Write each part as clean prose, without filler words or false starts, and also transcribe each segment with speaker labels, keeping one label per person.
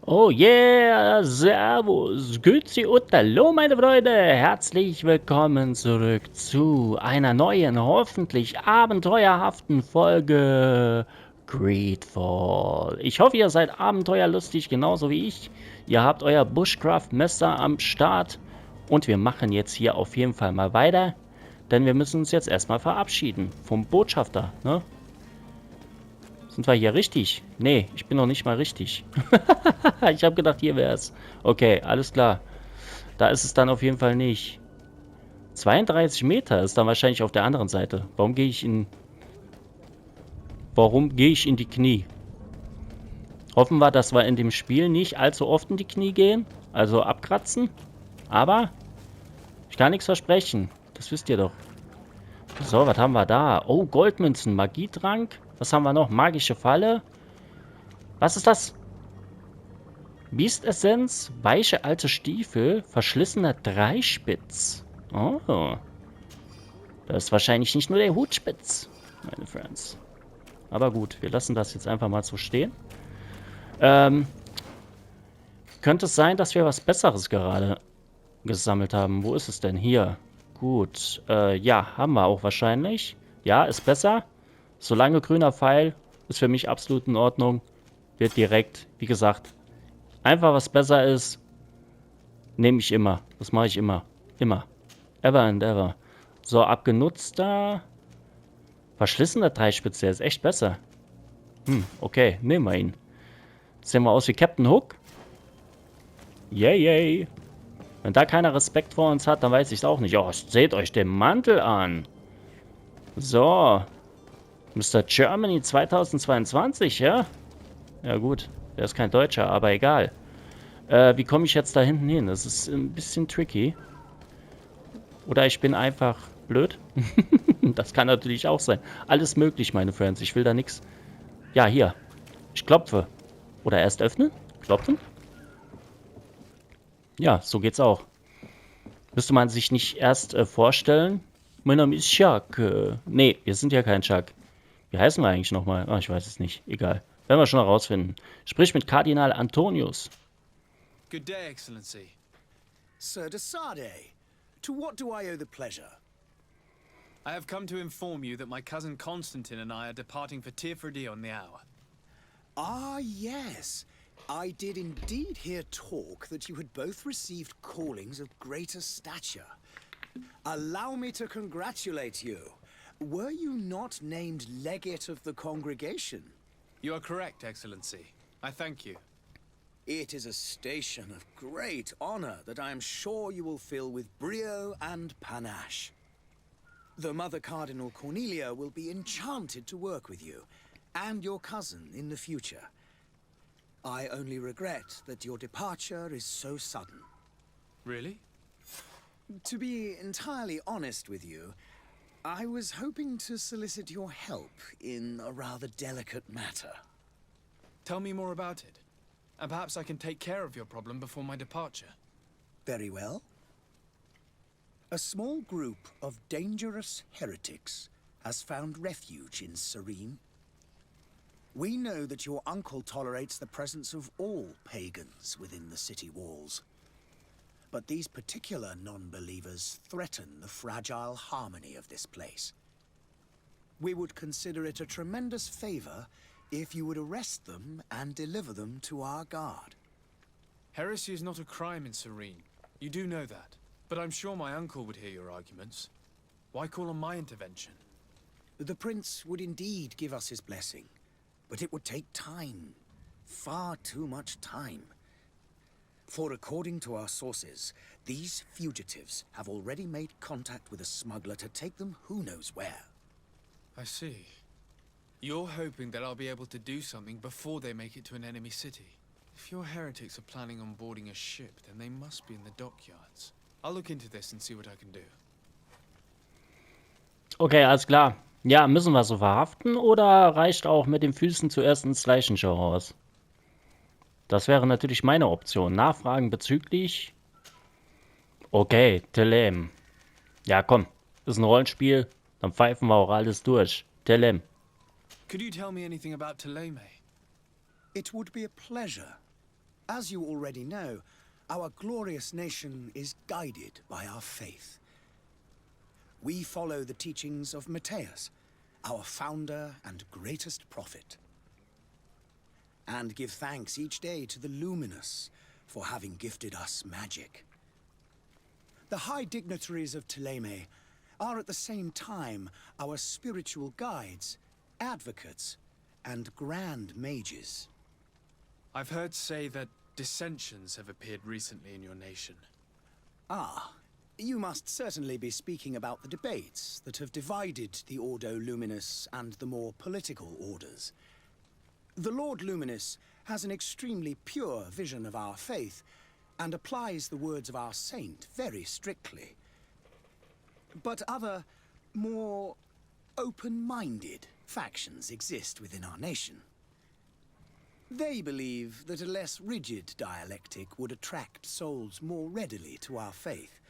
Speaker 1: Oh yeah, servus, grüezi und hallo meine Freunde, herzlich willkommen zurück zu einer neuen, hoffentlich abenteuerhaften Folge Greedfall. Ich hoffe, ihr seid abenteuerlustig, genauso wie ich. Ihr habt euer Bushcraft-Messer am Start und wir machen jetzt hier auf jeden Fall mal weiter, denn wir müssen uns jetzt erstmal verabschieden vom Botschafter, ne? Sind wir hier richtig? Nee, ich bin noch nicht mal richtig. Ich habe gedacht, hier wäre es. Okay, alles klar. Da ist es dann auf jeden Fall nicht. 32 Meter ist dann wahrscheinlich auf der anderen Seite. Warum gehe ich in die Knie? Hoffen wir, dass wir in dem Spiel nicht allzu oft in die Knie gehen. Also abkratzen. Aber ich kann nichts versprechen. Das wisst ihr doch. So, was haben wir da? Oh, Goldmünzen, Magietrank. Was haben wir noch? Magische Falle. Was ist das? Biestessenz, weiche alte Stiefel, verschlissener Dreispitz. Oh, das ist wahrscheinlich nicht nur der Hutspitz, meine Friends. Aber gut, wir lassen das jetzt einfach mal so stehen. Ähm, könnte es sein, dass wir was Besseres gerade gesammelt haben? Wo ist es denn? Hier. Gut, ja, haben wir auch wahrscheinlich. Ja, ist besser. Solange grüner Pfeil ist für mich absolut in Ordnung. Wird direkt, wie gesagt, einfach was besser ist, nehme ich immer. Das mache ich immer. Immer. Ever and ever. So, abgenutzter. Verschlissener Dreispitze, der ist echt besser. Okay, nehmen wir ihn. Jetzt sehen wir aus wie Captain Hook. Yay, yay. Wenn da keiner Respekt vor uns hat, dann weiß ich es auch nicht. Oh, seht euch den Mantel an. So. Mr. Germany 2022, ja? Ja gut, der ist kein Deutscher, aber egal. Wie komme ich jetzt da hinten hin? Das ist ein bisschen tricky. Oder ich bin einfach blöd. Das kann natürlich auch sein. Alles möglich, meine Friends. Ich will da nichts. Ja, hier. Ich klopfe. Oder erst öffnen? Klopfen? Ja, so geht's auch. Müsste man sich nicht erst vorstellen? Mein Name ist Chuck. Nee, wir sind ja kein Chuck. Wie heißen wir eigentlich nochmal? Ah, ich weiß es nicht. Egal. Werden wir schon herausfinden. Sprich mit Kardinal Antonius.
Speaker 2: Good day, Excellency.
Speaker 3: Sir de Sade, to what do I owe the pleasure?
Speaker 2: I have come to inform you that my cousin Constantine and I are departing for Tirfredi on the hour.
Speaker 3: Ah, yes. I did indeed hear talk that you had both received callings of greater stature. Allow me to congratulate you. Were you not named legate of the congregation?
Speaker 2: You are correct, Excellency. I thank you.
Speaker 3: It is a station of great honor that I am sure you will fill with brio and panache. The Mother Cardinal Cornelia will be enchanted to work with you, and your cousin in the future. I only regret that your departure is so sudden.
Speaker 2: Really?
Speaker 3: To be entirely honest with you, I was hoping to solicit your help in a rather delicate matter.
Speaker 2: Tell me more about it. And perhaps I can take care of your problem before my departure.
Speaker 3: Very well. A small group of dangerous heretics has found refuge in Serene. We know that your uncle tolerates the presence of all pagans within the city walls. But these particular non-believers threaten the fragile harmony of this place. We would consider it a tremendous favor if you would arrest them and deliver them to our guard.
Speaker 2: Heresy is not a crime in Serene. You do know that. But I'm sure my uncle would hear your arguments. Why call on my intervention?
Speaker 3: The prince would indeed give us his blessing, but it would take time. Far too much time. For according to our sources, these fugitives have already made contact with a smuggler to take them who knows where.
Speaker 2: I see. You're hoping that I'll be able to do something before they make it to an enemy city. If your heretics are planning on boarding a ship, then they must be in the dockyards. I'll look into this and see what I can do.
Speaker 1: Okay, alles klar. Ja, müssen wir so verhaften oder reicht auch mit den Füßen zuerst ins Leichenschau raus? Das wäre natürlich meine Option. Nachfragen bezüglich. Okay, Telem. Ja, komm. Ist ein Rollenspiel. Dann pfeifen wir auch alles durch. Telem.
Speaker 2: Could you tell me anything about Teleme?
Speaker 3: It would be a pleasure. As you already know, our glorious nation is guided by our faith. We follow the teachings of Matthias, our founder and greatest prophet, and give thanks each day to the Luminous for having gifted us magic. The high dignitaries of Thélème are at the same time our spiritual guides, advocates, and grand mages.
Speaker 2: I've heard say that dissensions have appeared recently in your nation.
Speaker 3: Ah, you must certainly be speaking about the debates that have divided the Ordo Luminous and the more political orders. The Lord Luminous has an extremely pure vision of our faith and applies the words of our saint very strictly. But other, more open-minded factions exist within our nation. They believe that a less rigid dialectic would attract souls more readily to our faith.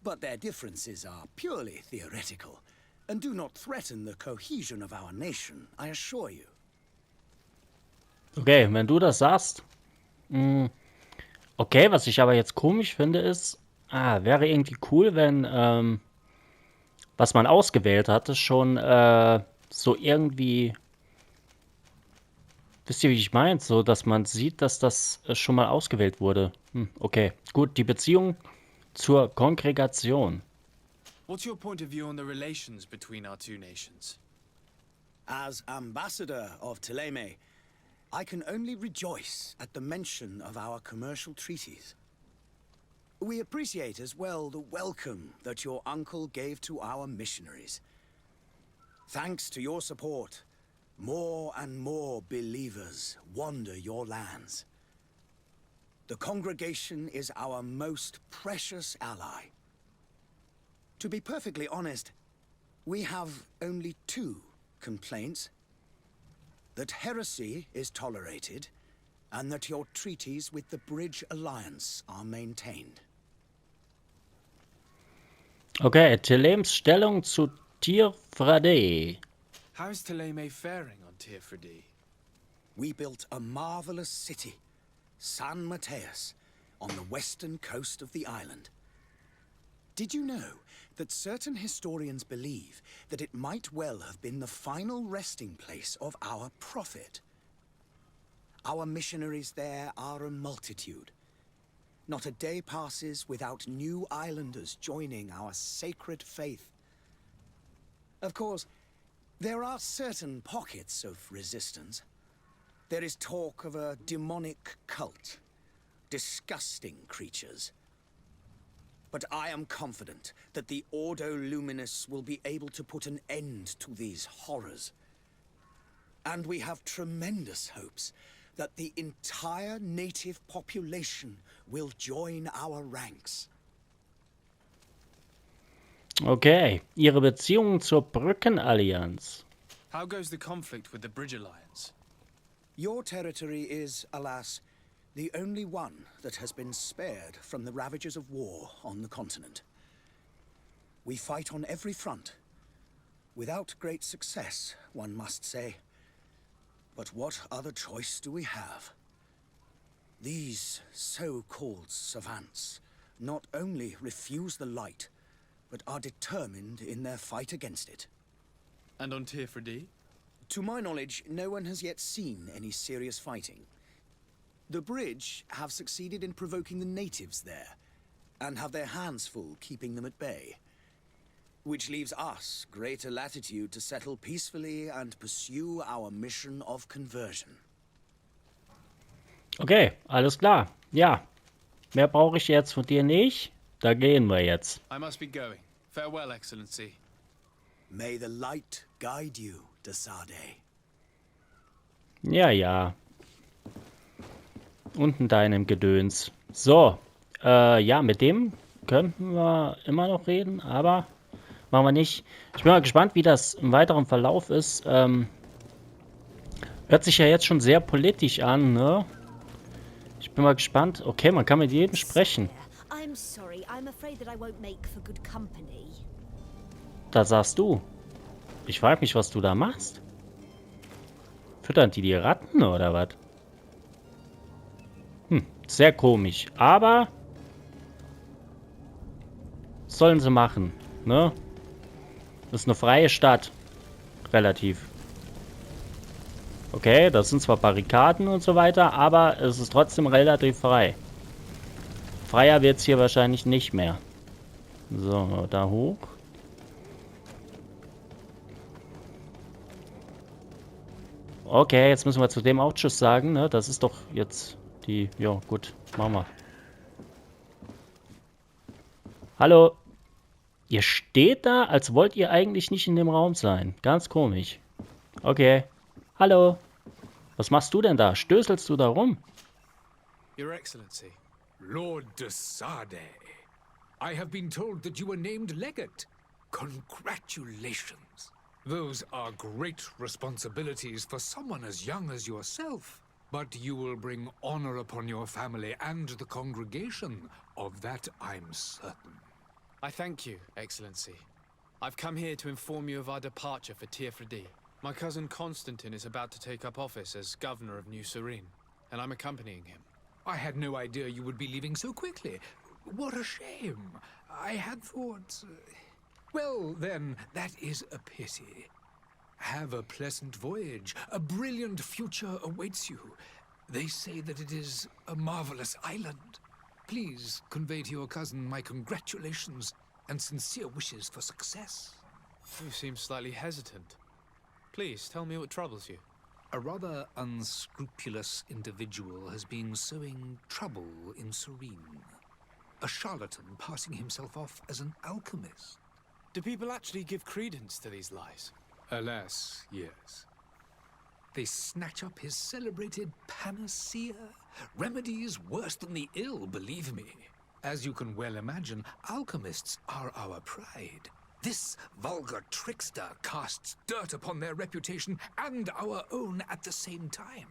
Speaker 3: But their differences are purely theoretical and do not threaten the cohesion of our nation, I assure you.
Speaker 1: Okay, wenn du das sagst. Okay, was ich aber jetzt komisch finde ist, wäre irgendwie cool, wenn was man ausgewählt hatte, schon so irgendwie, wisst ihr, wie ich meine? So, dass man sieht, dass das schon mal ausgewählt wurde. Okay, gut, die Beziehung zur Kongregation.
Speaker 2: What's your point of view on the relations between our two nations?
Speaker 3: As ambassador of Thélème, I can only rejoice at the mention of our commercial treaties. We appreciate as well the welcome that your uncle gave to our missionaries. Thanks to your support, more and more believers wander your lands. The congregation is our most precious ally. To be perfectly honest, we have only two complaints. That heresy is tolerated, and that your treaties with the Bridge Alliance are maintained.
Speaker 1: Okay, Thélèmes Stellung zu Tirfradé.
Speaker 2: How is Thélème faring on Tirfradé?
Speaker 3: We built a marvelous city, San Matthias, on the western coast of the island. Did you know that certain historians believe that it might well have been the final resting place of our prophet? Our missionaries there are a multitude. Not a day passes without new islanders joining our sacred faith. Of course, there are certain pockets of resistance. There is talk of a demonic cult, disgusting creatures. But I am confident that the Ordo Luminous will be able to put an end to these horrors. And we have tremendous hopes that the entire native population will join our ranks.
Speaker 1: Okay, ihre Beziehung zur Brückenallianz.
Speaker 2: How goes the conflict with the Bridge Alliance?
Speaker 3: Your territory is, alas, the only one that has been spared from the ravages of war on the continent. We fight on every front. Without great success, one must say. But what other choice do we have? These so-called savants not only refuse the light, but are determined in their fight against it.
Speaker 2: And on Tirfradé?
Speaker 3: To my knowledge, no one has yet seen any serious fighting. The Bridge have succeeded in provoking the natives there, and have their hands full keeping them at bay. Which leaves us greater latitude to settle peacefully and pursue our mission of conversion.
Speaker 1: Okay, alles klar. Ja, mehr brauche ich jetzt von dir nicht. Da gehen wir jetzt.
Speaker 2: I must be going. Farewell, Excellency.
Speaker 3: May the light guide you, Desade.
Speaker 1: Ja, ja. Unten deinem Gedöns. So, ja, mit dem könnten wir immer noch reden, aber machen wir nicht. Ich bin mal gespannt, wie das im weiteren Verlauf ist. Hört sich ja jetzt schon sehr politisch an, ne? Ich bin mal gespannt. Okay, man kann mit jedem sprechen.
Speaker 4: I'm sorry, I'm afraid that I won't make for good company.
Speaker 1: Da sagst du. Ich frage mich, was du da machst. Füttern die Ratten oder was? Sehr komisch. Aber sollen sie machen, ne? Das ist eine freie Stadt. Relativ. Okay, das sind zwar Barrikaden und so weiter, aber es ist trotzdem relativ frei. Freier wird es hier wahrscheinlich nicht mehr. So, da hoch. Okay, jetzt müssen wir zu dem auch Tschüss sagen, ne? Das ist doch jetzt die... Ja, gut, machen wir. Hallo. Ihr steht da, als wollt ihr eigentlich nicht in dem Raum sein. Ganz komisch. Okay. Hallo. Was machst du denn da? Stößelst du da rum?
Speaker 2: Your Excellency.
Speaker 5: Lord de Sade, I have been told that you were named Legate. Congratulations. Those are great responsibilities for someone as young as yourself. But you will bring honor upon your family and the congregation. Of that I'm certain.
Speaker 2: I thank you, Excellency. I've come here to inform you of our departure for Tearfredi. My cousin Constantine is about to take up office as governor of New Serene, and I'm accompanying him.
Speaker 5: I had no idea you would be leaving so quickly. What a shame. I had thought... Well, then, that is a pity. Have a pleasant voyage. A brilliant future awaits you. They say that it is a marvelous island. Please convey to your cousin my congratulations and sincere wishes for success.
Speaker 2: You seem slightly hesitant. Please, tell me what troubles you.
Speaker 5: A rather unscrupulous individual has been sowing trouble in Serene. A charlatan passing himself off as an alchemist.
Speaker 2: Do people actually give credence to these lies?
Speaker 5: Alas, yes. They snatch up his celebrated panacea. Remedies worse than the ill, believe me. As you can well imagine, alchemists are our pride. This vulgar trickster casts dirt upon their reputation and our own at the same time.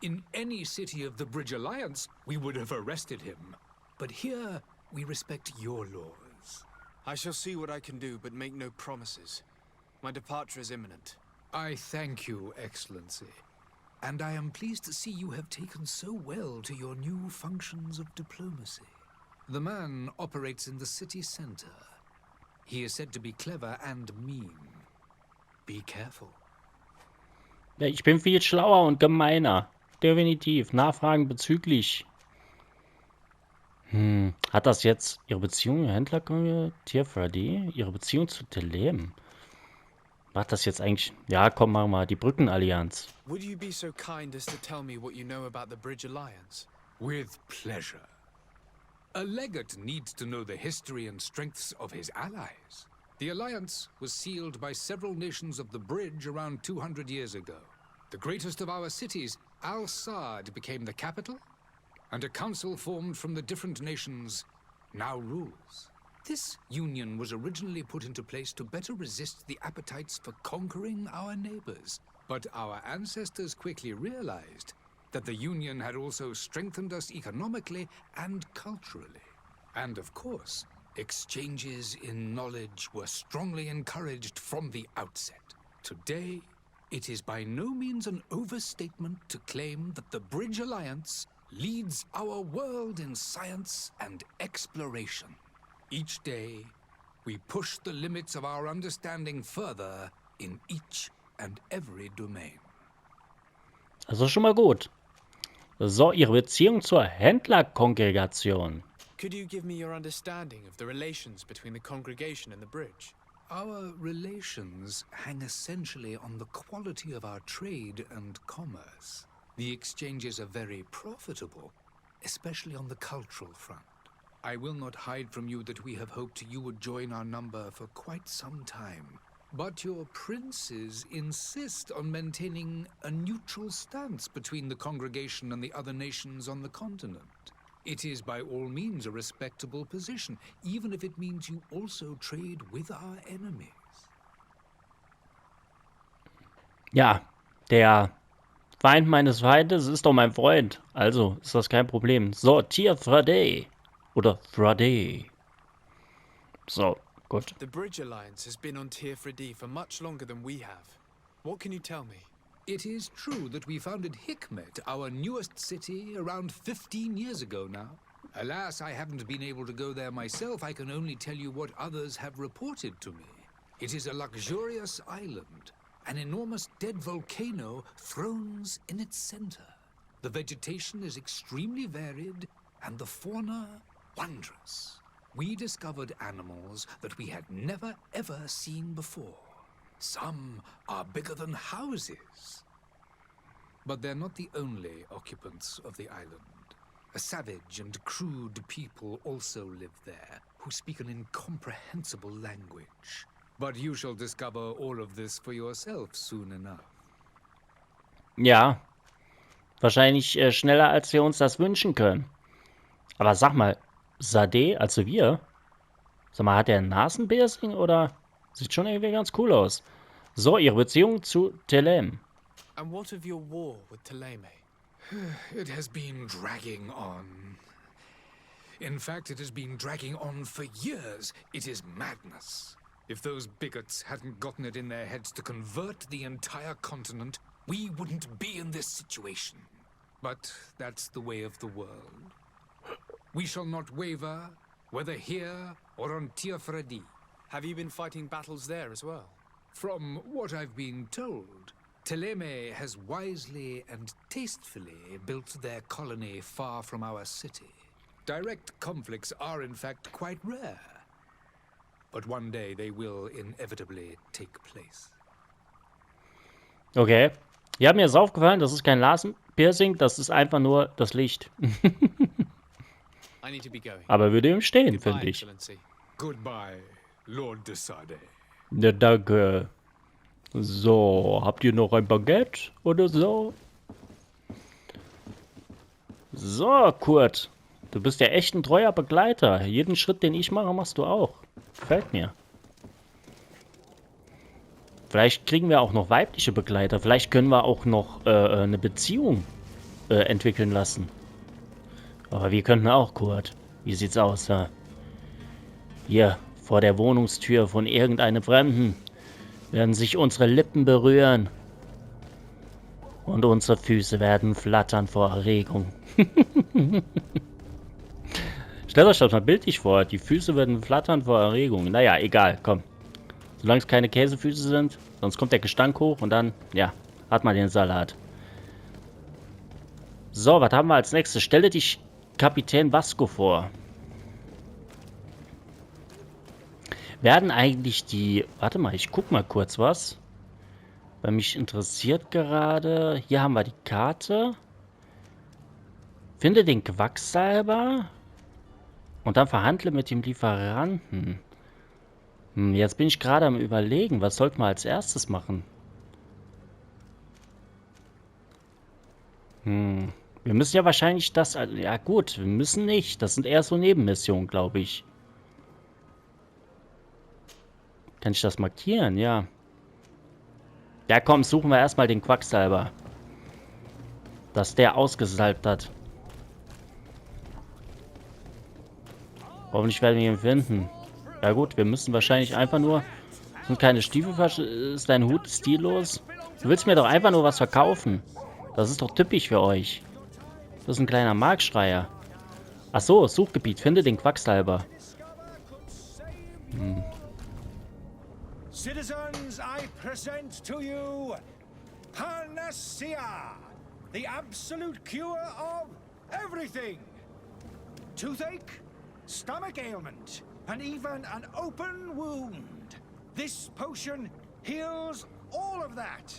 Speaker 5: In any city of the Bridge Alliance, we would have arrested him. But here, we respect your laws.
Speaker 2: I shall see what I can do, but make no promises. My departure is imminent.
Speaker 5: I thank you, Excellency. And I am pleased to see you have taken so well to your new functions of diplomacy. The man operates in the city center. He is said to be clever and mean. Be careful.
Speaker 1: Ja, ich bin viel schlauer und gemeiner. Definitiv. Nachfragen bezüglich... Hat das jetzt ihre Beziehung, Händler, Tearfredi, ihre Beziehung zu Teil? Macht das jetzt eigentlich... Ja, komm, mach mal. Die Brückenallianz.
Speaker 2: Would you be so kind as to tell me what you know about the Bridge Alliance?
Speaker 5: With pleasure. A legate needs to know the history and strengths of his allies. The alliance was sealed by several nations of the Bridge around 200 years ago. The greatest of our cities, Al-Sad, became the capital, and a council formed from the different nations now rules. This union was originally put into place to better resist the appetites for conquering our neighbors. But our ancestors quickly realized that the union had also strengthened us economically and culturally. And of course, exchanges in knowledge were strongly encouraged from the outset. Today, it is by no means an overstatement to claim that the Bridge Alliance leads our world in science and exploration. Each day, we push the limits of our understanding further in each and every domain.
Speaker 1: Also schon mal gut. So, ihre Beziehung zur Händlerkongregation.
Speaker 2: Could you give me your understanding of the relations between the congregation and the bridge?
Speaker 5: Our relations hang essentially on the quality of our trade and commerce. The exchanges are very profitable, especially on the cultural front. I will not hide from you that we have hoped you would join our number for quite some time. But your princes insist on maintaining a neutral stance between the congregation and the other nations on the continent. It is by all means a respectable position, even if it means you also trade with our enemies.
Speaker 1: Ja, der Feind meines Feindes ist doch mein Freund. Also ist das kein Problem. So, Tearfredi. Oder Fredi. So, gut.
Speaker 2: The Bridge Alliance has been on Tearfredi for much longer than we have. What can you tell me?
Speaker 5: It is true that we founded Hikmet, our newest city, around 15 years ago now. Alas, I haven't been able to go there myself. I can only tell you what others have reported to me. It is a luxurious island. An enormous dead volcano thrones in its center. The vegetation is extremely varied, and the fauna wondrous. We discovered animals that we had never ever seen before. Some are bigger than houses. But they're not the only occupants of the island. A savage and crude people also live there, who speak an incomprehensible language. But you shall discover all of this for yourself soon enough.
Speaker 1: Ja, wahrscheinlich schneller, als wir uns das wünschen können. Aber sag mal, Sade, also wir, sag mal, hat er ein Nasenpiercing oder? Sieht schon irgendwie ganz cool aus. So, ihre Beziehung zu Teil.
Speaker 2: And what of your war with Teleme?
Speaker 5: It has been dragging on. In fact, it has been dragging on for years. It is madness. If those bigots hadn't gotten it in their heads to convert the entire continent, we wouldn't be in this situation. But that's the way of the world. We shall not waver, whether here or on Tiafredi.
Speaker 2: Have you been fighting battles there as well?
Speaker 5: From what I've been told, Teleme has wisely and tastefully built their colony far from our city. Direct conflicts are in fact quite rare. But one day they will inevitably take place.
Speaker 1: Okay. Ja, mir ist aufgefallen, das ist kein Nasenpiercing, das ist einfach nur das Licht.
Speaker 2: I need to be going.
Speaker 1: Aber würde ihm stehen,
Speaker 2: Goodbye,
Speaker 1: finde ich.
Speaker 2: Excellency.
Speaker 5: Goodbye, Lord de Sade.
Speaker 1: Ja, danke. So, habt ihr noch ein Baguette oder so? So, Kurt. Du bist ja echt ein treuer Begleiter. Jeden Schritt, den ich mache, machst du auch. Gefällt mir. Vielleicht kriegen wir auch noch weibliche Begleiter. Vielleicht können wir auch noch eine Beziehung entwickeln lassen. Aber wir könnten auch, Kurt. Wie sieht's aus? Ja? Hier, vor der Wohnungstür von irgendeinem Fremden werden sich unsere Lippen berühren. Und unsere Füße werden flattern vor Erregung. Stellt euch das mal bildlich vor. Die Füße werden flattern vor Erregung. Naja, egal, komm. Solange es keine Käsefüße sind, sonst kommt der Gestank hoch und dann, ja, hat man den Salat. So, was haben wir als nächstes? Stelle dich Kapitän Vasco vor. Werden eigentlich die... Warte mal, ich guck mal kurz was. Weil mich interessiert gerade... Hier haben wir die Karte. Finde den Quacksalber. Und dann verhandle mit dem Lieferanten. Jetzt bin ich gerade am Überlegen, was sollten wir als erstes machen? Wir müssen ja wahrscheinlich das... Ja gut, wir müssen nicht. Das sind eher so Nebenmissionen, glaube ich. Kann ich das markieren? Ja. Ja komm, suchen wir erstmal den Quacksalber. Dass der ausgesalbt hat. Hoffentlich werden wir ihn finden. Ja gut, wir müssen wahrscheinlich einfach nur... Sind keine Stiefel... Ist dein Hut stillos? Du willst mir doch einfach nur was verkaufen. Das ist doch typisch für euch. Das ist ein kleiner Marktschreier. Ach so, Suchgebiet. Finde den Quacksalber.
Speaker 3: Citizens, I present to you Panacea, the absolute cure of everything. Toothache, stomach ailment, and even an open wound. This potion heals all of that.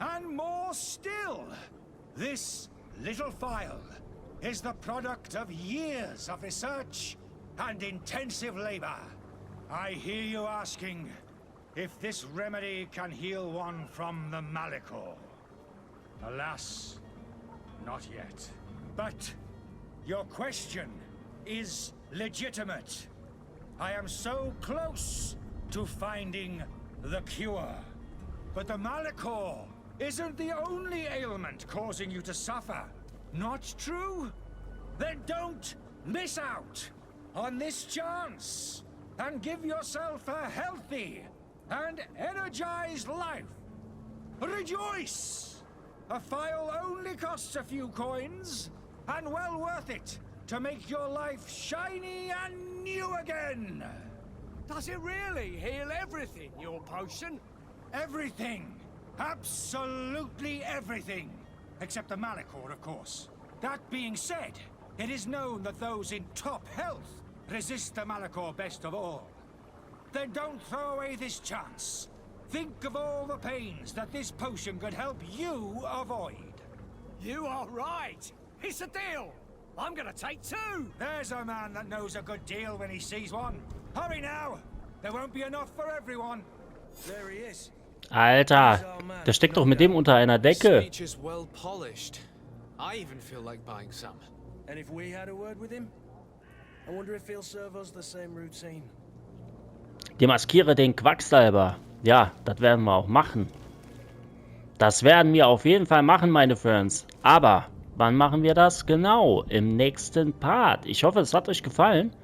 Speaker 3: And more still, this little phial is the product of years of research and intensive labor. I hear you asking if this remedy can heal one from the Malicor. Alas, not yet. But your question is legitimate. I am so close to finding the cure. But the Malicor isn't the only ailment causing you to suffer. Not true? Then don't miss out on this chance and give yourself a healthy and energized life. Rejoice! A file only costs a few coins, and well worth it to make your life shiny and new again.
Speaker 6: Does it really heal everything, your potion?
Speaker 3: Everything. Absolutely everything. Except the Malachor, of course. That being said, it is known that those in top health resist the Malachor best of all. Then don't throw away this chance. Think of all the pains that this potion could help you avoid.
Speaker 6: You are right. It's a deal. I'm gonna take 2.
Speaker 3: There's a man that knows a good deal when he sees one. Hurry now. There won't be enough for everyone.
Speaker 6: There he is.
Speaker 1: Alter, der steckt doch mit dem unter einer Decke.
Speaker 2: Speech is well polished. I even feel like buying some.
Speaker 6: And if we had a word with him, I wonder if he'll serve us the same routine.
Speaker 1: Demaskiere den Quacksalber. Ja, das werden wir auch machen. Das werden wir auf jeden Fall machen, meine Friends. Aber, wann machen wir das? Genau, im nächsten Part. Ich hoffe, es hat euch gefallen,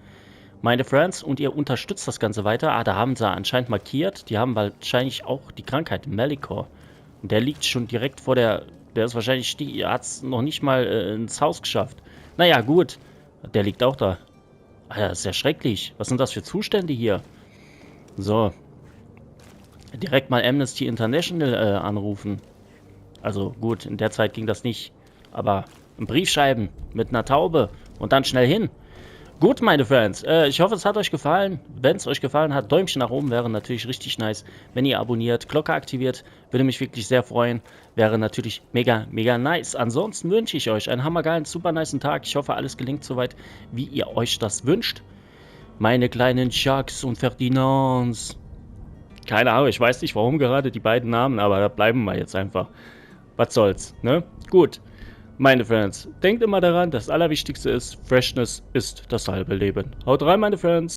Speaker 1: meine Friends, und ihr unterstützt das Ganze weiter. Ah, da haben sie anscheinend markiert. Die haben wahrscheinlich auch die Krankheit, Malachor. Und der liegt schon direkt vor der... Der ist wahrscheinlich... Er hat es noch nicht mal ins Haus geschafft. Naja, gut. Der liegt auch da. Alter, das ist ja schrecklich. Was sind das für Zustände hier? So. Direkt mal Amnesty International anrufen. Also gut, in der Zeit ging das nicht. Aber ein Brief schreiben mit einer Taube und dann schnell hin. Gut, meine Friends, ich hoffe, es hat euch gefallen. Wenn es euch gefallen hat, Däumchen nach oben wäre natürlich richtig nice. Wenn ihr abonniert, Glocke aktiviert, würde mich wirklich sehr freuen. Wäre natürlich mega, mega nice. Ansonsten wünsche ich euch einen hammergeilen, super nicen Tag. Ich hoffe, alles gelingt soweit, wie ihr euch das wünscht. Meine kleinen Jacques und Ferdinands. Keine Ahnung, ich weiß nicht, warum gerade die beiden Namen, aber da bleiben wir jetzt einfach. Was soll's, ne? Gut. Meine Friends, denkt immer daran, das Allerwichtigste ist, Freshness ist das halbe Leben. Haut rein, meine Friends!